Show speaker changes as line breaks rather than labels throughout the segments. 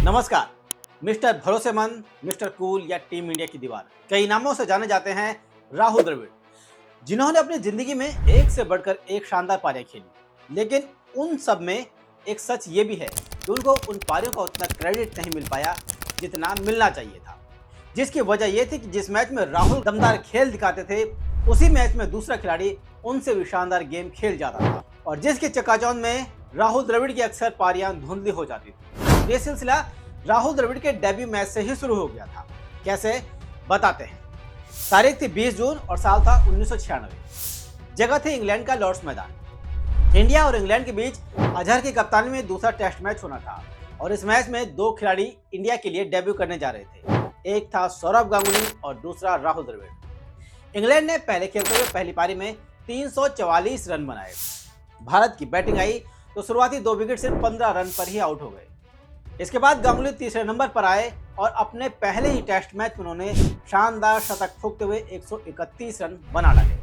नमस्कार। मिस्टर भरोसेमंद, mister cool या टीम इंडिया की दीवार, कई नामों से जाने जाते हैं राहुल द्रविड़, जिन्होंने अपनी जिंदगी में एक से बढ़कर एक शानदार पारियां खेली। लेकिन उन सब में एक सच ये भी है कि उनको उन पारियों का उतना क्रेडिट नहीं मिल पाया जितना मिलना चाहिए था। जिसकी वजह यह थी कि जिस मैच में राहुल दमदार खेल दिखाते थे, उसी मैच में दूसरा खिलाड़ी उनसे भी शानदार गेम खेल जाता था, और जिसके चकाचौंध में राहुल द्रविड़ की अक्सर पारियां धुंधली हो जाती थी। ये सिलसिला राहुल द्रविड़ के डेब्यू मैच से ही शुरू हो गया था। कैसे, बताते हैं। तारीख थी 20 जून और साल था 1996। जगह थी इंग्लैंड का लॉर्ड्स मैदान। इंडिया और इंग्लैंड के बीच अजहर की कप्तानी में दूसरा टेस्ट मैच होना था, और इस मैच में दो खिलाड़ी इंडिया के लिए डेब्यू करने जा रहे थे। एक था सौरव गांगुली और दूसरा राहुल द्रविड़। इंग्लैंड ने पहले खेलते हुए पहली पारी में 344 रन बनाए। भारत की बैटिंग आई तो शुरुआती 2 विकेट सिर्फ 15 रन पर ही आउट हो गए। इसके बाद गांगुली तीसरे नंबर पर आए और अपने पहले ही टेस्ट मैच में उन्होंने शानदार शतक ठोकते हुए 131 रन बना डाले,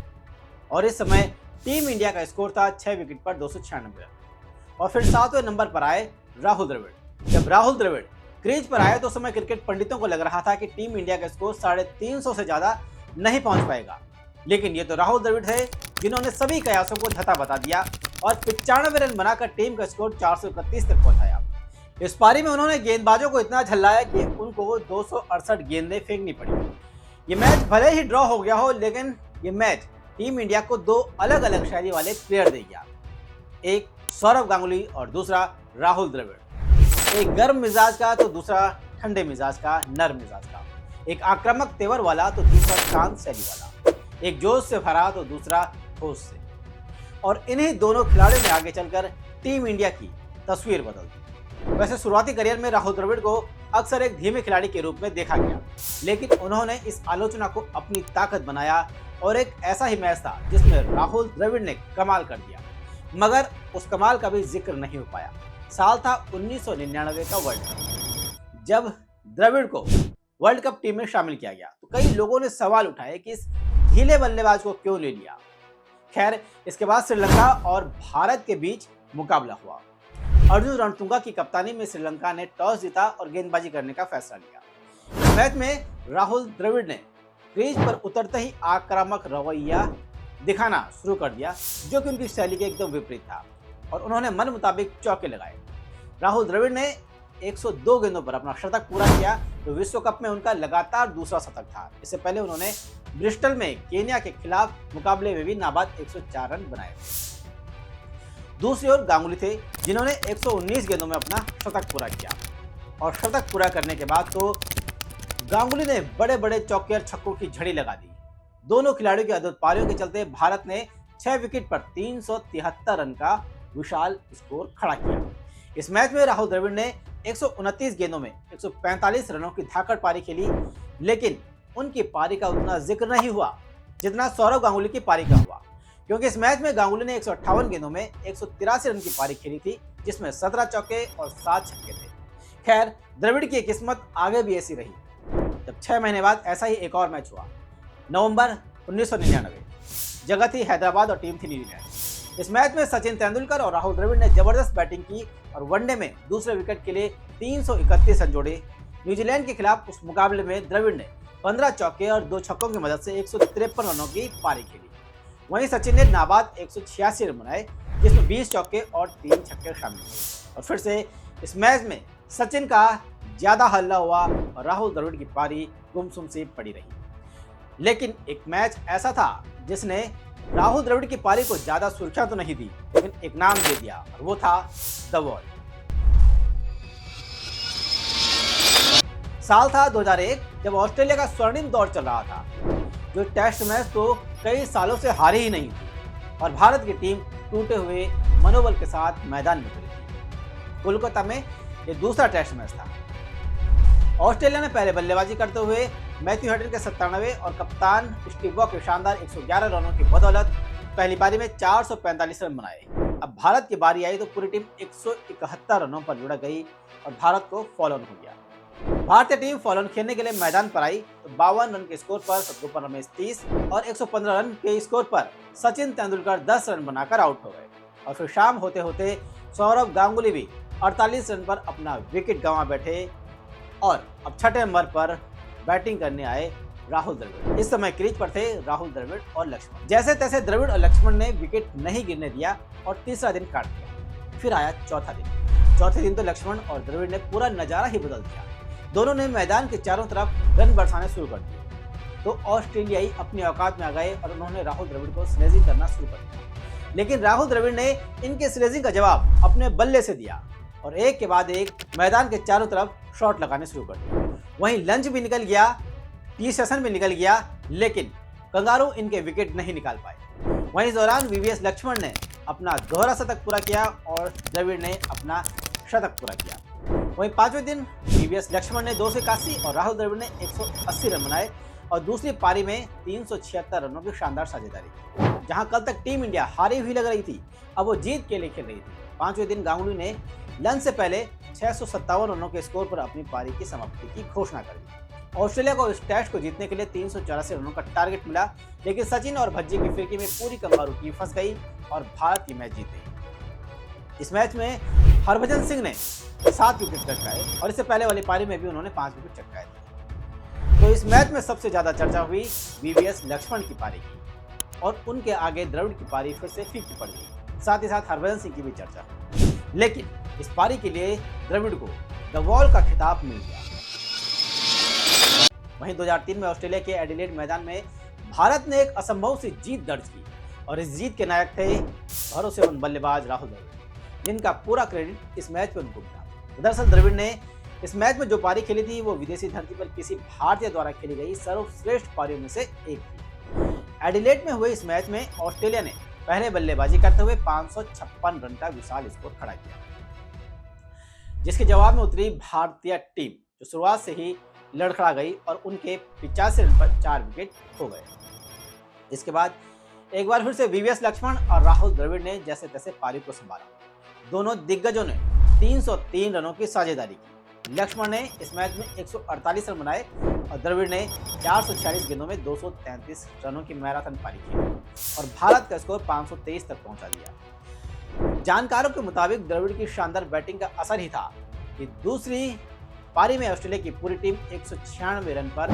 और इस समय टीम इंडिया का स्कोर था 6 विकेट पर 296 रन। और फिर 7वें नंबर पर आए राहुल द्रविड़। जब राहुल द्रविड़ क्रीज पर आए तो उस समय क्रिकेट पंडितों को लग रहा था कि टीम इंडिया का स्कोर 350 से ज्यादा नहीं पहुंच पाएगा, लेकिन ये तो राहुल द्रविड़ है जिन्होंने सभी कयासों को धता बता दिया और 95 रन बनाकर टीम का स्कोर 431 तक पहुंचाया। इस पारी में उन्होंने गेंदबाजों को इतना झल्लाया कि उनको 268 गेंदें फेंकनी पड़ी। ये मैच भले ही ड्रॉ हो गया हो, लेकिन ये मैच टीम इंडिया को दो अलग अलग शैली वाले प्लेयर दे गया। एक सौरव गांगुली और दूसरा राहुल द्रविड़। एक गर्म मिजाज का तो दूसरा ठंडे मिजाज का, नर्म मिजाज का। एक आक्रामक तेवर वाला तो दूसरा शांत शैली वाला। एक जोश से भरा तो दूसरा ठोस से। और इन्हीं दोनों खिलाड़ियों ने आगे चलकर टीम इंडिया की तस्वीर बदल दी। वैसे शुरुआती करियर में राहुल द्रविड़ को अक्सर एक धीमे खिलाड़ी के रूप में देखा गया, लेकिन उन्होंने इस आलोचना को अपनी ताकत बनाया, और एक ऐसा ही मैच था जिसमें राहुल द्रविड़ ने कमाल कर दिया। मगर उस कमाल का भी जिक्र नहीं हो पाया। साल था 1999 का वर्ल्ड कप। जब द्रविड़ को वर्ल्ड कप टीम में शामिल किया गया तो कई लोगों ने सवाल उठाए कि इस ढीले बल्लेबाज को क्यों ले लिया। खैर, इसके बाद श्रीलंका और भारत के बीच मुकाबला हुआ। अर्जुन रणतुंगा की कप्तानी में श्रीलंका ने टॉस जीता और गेंदबाजी करने का फैसला लिया। इस मैच में राहुल द्रविड़ ने क्रीज पर उतरते ही आक्रामक रवैया दिखाना शुरू कर दिया, जो कि उनकी शैली के एकदम विपरीत था, और उन्होंने मन मुताबिक चौके लगाए। राहुल द्रविड़ ने 102 गेंदों पर अपना शतक पूरा किया, जो विश्व कप में उनका लगातार दूसरा शतक था। इससे पहले उन्होंने ब्रिस्टल में केन्या के खिलाफ मुकाबले में भी नाबाद 104 रन बनाए। दूसरी ओर गांगुली थे, जिन्होंने 119 गेंदों में अपना शतक पूरा किया, और शतक पूरा करने के बाद तो गांगुली ने बड़े बड़े चौके और छक्कों की झड़ी लगा दी। दोनों खिलाड़ियों की अद्भुत पारियों के चलते भारत ने 6 विकेट पर 373 रन का विशाल स्कोर खड़ा किया। इस मैच में राहुल द्रविड़ ने 129 गेंदों में 145 रनों की धाकड़ पारी खेली, लेकिन उनकी पारी का उतना जिक्र नहीं हुआ जितना सौरव गांगुली की पारी का हुआ, क्योंकि इस मैच में गांगुली ने 158 गेंदों में 183 रन की पारी खेली थी, जिसमें 17 चौके और 7 छक्के थे। खैर, द्रविड़ की किस्मत आगे भी ऐसी रही, जब 6 महीने बाद ऐसा ही एक और मैच हुआ। नवंबर 1999। जगह थी हैदराबाद और टीम थी न्यूजीलैंड। इस मैच में सचिन तेंदुलकर और राहुल द्रविड़ ने जबरदस्त बैटिंग की और वनडे में दूसरे विकेट के लिए 331 रन जोड़े। न्यूजीलैंड के खिलाफ उस मुकाबले में द्रविड़ ने 15 चौके और 2 छक्कों की मदद से 153 रनों की पारी खेली। वहीं सचिन ने नाबाद 186 रन बनाए, जिसमें 20 चौके और 3 छक्के शामिल थे। और फिर से इस मैच में सचिन का ज्यादा हल्ला हुआ और राहुल द्रविड़ की पारी गुमसुम सी पड़ी रही। लेकिन एक मैच ऐसा था जिसने राहुल द्रविड़ की पारी को ज्यादा सुरक्षा तो नहीं दी, लेकिन एक नाम दे दिया, और वो था द वॉल। साल था 2001, जब ऑस्ट्रेलिया का स्वर्णिम दौर चल रहा था, जो टेस्ट मैच तो कई सालों से हारी ही नहीं थी, और भारत की टीम टूटे हुए मनोबल के साथ मैदान में उतरी थी। कोलकाता में ये दूसरा टेस्ट मैच था। ऑस्ट्रेलिया ने पहले बल्लेबाजी करते हुए मैथ्यू हेडन के 97 और कप्तान स्टीव वॉ के शानदार 111 रनों की बदौलत पहली पारी में 445 रन बनाए। अब भारत की बारी आई तो पूरी टीम 171 रनों पर जुड़ गई और भारत को फॉलो ऑन हो गया। भारतीय टीम फॉलोन खेलने के लिए मैदान पर आई तो 52 रन के स्कोर पर शत्रुघ्न रमेश 30 और 115 रन के स्कोर पर सचिन तेंदुलकर 10 रन बनाकर आउट हो गए। और फिर शाम होते होते सौरव गांगुली भी 48 रन पर अपना विकेट गंवा बैठे और अब छठे नंबर पर बैटिंग करने आए राहुल द्रविड़। इस समय क्रीज पर थे राहुल द्रविड़ और लक्ष्मण। जैसे तैसे द्रविड़ और लक्ष्मण ने विकेट नहीं गिरने दिया और तीसरा दिन काट दिया। फिर आया चौथा दिन। चौथे दिन तो लक्ष्मण और द्रविड़ ने पूरा नजारा ही बदल दिया। दोनों ने मैदान के चारों तरफ रन बरसाने शुरू कर दिए तो ऑस्ट्रेलियाई अपनी औकात में आ गए और उन्होंने राहुल द्रविड़ को स्लेजिंग करना शुरू कर दिया। लेकिन राहुल द्रविड़ ने इनके स्लेजिंग का जवाब अपने बल्ले से दिया और एक के बाद एक मैदान के चारों तरफ शॉट लगाने शुरू कर दिए। वहीं लंच भी निकल गया, टी सेशन भी निकल गया, लेकिन कंगारू इनके विकेट नहीं निकाल पाए। वहीं इस दौरान वीवीएस लक्ष्मण ने अपना दोहरा शतक पूरा किया और द्रविड़ ने अपना शतक पूरा किया। वहीं पांचवें दिन वीवीएस लक्ष्मण ने 281 और राहुल द्रविड़ ने 180 रन बनाए और दूसरी पारी में 376 रनों की शानदार साझेदारी की। जहां कल तक टीम इंडिया हारी हुई लग रही थी, अब वो जीत के लिए खेल रही थी। पांचवें दिन गांगुली ने लंच से पहले 657 रनों के स्कोर पर अपनी पारी की समाप्ति की घोषणा कर दी। ऑस्ट्रेलिया को इस टेस्ट को जीतने के लिए 384 रनों का टारगेट मिला, लेकिन सचिन और भज्जी की फिरकी में पूरी कंगारू टीम फंस गई और भारत की मैच जीत गई। इस मैच में हरभजन सिंह ने 7 विकेट चटकाए और इससे पहले वाली पारी में भी उन्होंने 5 विकेट चटकाए थे। तो इस मैच में सबसे ज्यादा चर्चा हुई वीवीएस लक्ष्मण की पारी की और उनके आगे द्रविड़ की पारी फिर से फीकी पड़ गई। साथ ही साथ हरभजन सिंह की भी चर्चा हुई, लेकिन इस पारी के लिए द्रविड़ को द वॉल का खिताब मिल गया। वहीं 2003 में ऑस्ट्रेलिया के एडिलेड मैदान में भारत ने एक असंभव सी जीत दर्ज की और इस जीत के नायक थे भरोसेमंद बल्लेबाज राहुल द्रविड़, जिनका पूरा क्रेडिट इस मैच पर उनको मिला। दरअसल द्रविड़ ने इस मैच में जो पारी खेली थी वो विदेशी धरती पर किसी भारतीय द्वारा खेली गई सर्वश्रेष्ठ पारियों में से एक थी। एडिलेड में हुए इस मैच में ऑस्ट्रेलिया ने पहले बल्लेबाजी करते हुए 556 रन का विशाल स्कोर खड़ा किया, जिसके जवाब में उतरी भारतीय टीम, जो शुरुआत से ही लड़खड़ा गई और उनके 85 रन पर 4 विकेट खो गए। इसके बाद एक बार फिर से वीवीएस लक्ष्मण और राहुल द्रविड़ ने जैसे तैसे पारी को संभाला। दोनों दिग्गजों ने 303 रनों की साझेदारी की। लक्ष्मण ने इस मैच में 148 रन बनाए और द्रविड़ ने 446 गेंदों में 233 रनों की मैराथन पारी की और भारत का स्कोर 523 तक पहुंचा दिया। जानकारों के मुताबिक द्रविड़ की शानदार बैटिंग का असर ही था कि दूसरी पारी में ऑस्ट्रेलिया की पूरी टीम 196 रन पर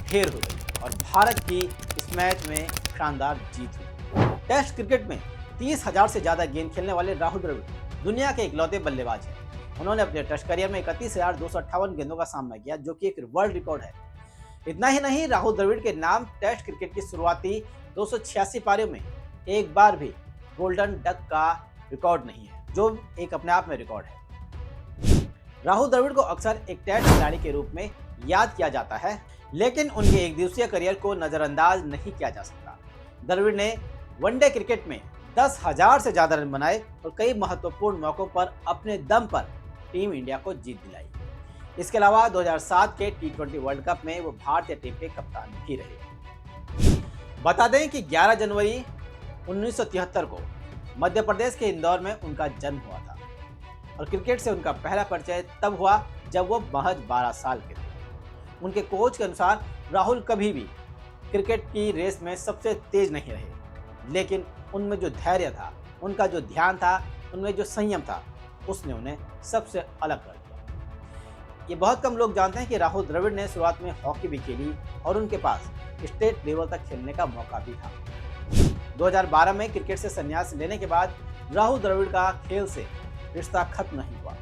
ढेर हो गई और भारत की इस मैच में शानदार जीत हुई। टेस्ट क्रिकेट में 30,000 से ज्यादा गेंद खेलने वाले राहुल द्रविड़ दुनिया के इकलौते बल्लेबाज हैं। उन्होंने अपने टेस्ट करियर में 31,258 गेंदों का सामना किया, जो कि एक वर्ल्ड रिकॉर्ड है। इतना ही नहीं, राहुल द्रविड़ के नाम टेस्ट क्रिकेट की शुरुआती 286 पारियों में एक बार भी गोल्डन डक का रिकॉर्ड नहीं है, जो एक अपने आप में रिकॉर्ड है। राहुल द्रविड़ को अक्सर एक टेस्ट खिलाड़ी के रूप में याद किया जाता है, लेकिन उनके एक दिवसीय करियर को नजरअंदाज नहीं किया जा सकता। द्रविड़ ने वनडे क्रिकेट में 10,000 से ज्यादा रन बनाए और कई महत्वपूर्ण मौकों पर अपने दम पर टीम इंडिया को जीत दिलाई। इसके अलावा 2007 के T20 वर्ल्ड कप में वो भारतीय टीम के कप्तान भी रहे। बता दें कि 11 जनवरी 1973 को मध्य प्रदेश के इंदौर में उनका जन्म हुआ था और क्रिकेट से उनका पहला परिचय तब हुआ जब वो महज 12 साल के थे। उनके कोच के अनुसार राहुल कभी भी क्रिकेट की रेस में सबसे तेज नहीं रहे, लेकिन उनमें जो धैर्य था, उनका जो ध्यान था, उनमें जो संयम था, उसने उन्हें सबसे अलग कर दिया। ये बहुत कम लोग जानते हैं कि राहुल द्रविड़ ने शुरुआत में हॉकी भी खेली और उनके पास स्टेट लेवल तक खेलने का मौका भी था। 2012 में क्रिकेट से संन्यास लेने के बाद राहुल द्रविड़ का खेल से रिश्ता खत्म नहीं हुआ।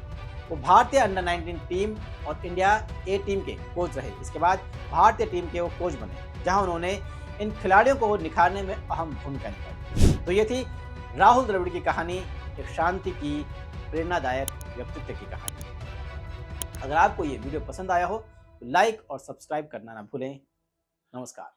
वो भारतीय अंडर 19 टीम और इंडिया ए टीम के कोच रहे। इसके बाद भारतीय टीम के वो कोच बने, जहां उन्होंने इन खिलाड़ियों को निखारने में अहम भूमिका निभाई। तो ये थी राहुल द्रविड़ की कहानी, एक शांति की प्रेरणादायक व्यक्तित्व की कहानी। अगर आपको ये वीडियो पसंद आया हो तो लाइक और सब्सक्राइब करना ना भूलें। नमस्कार।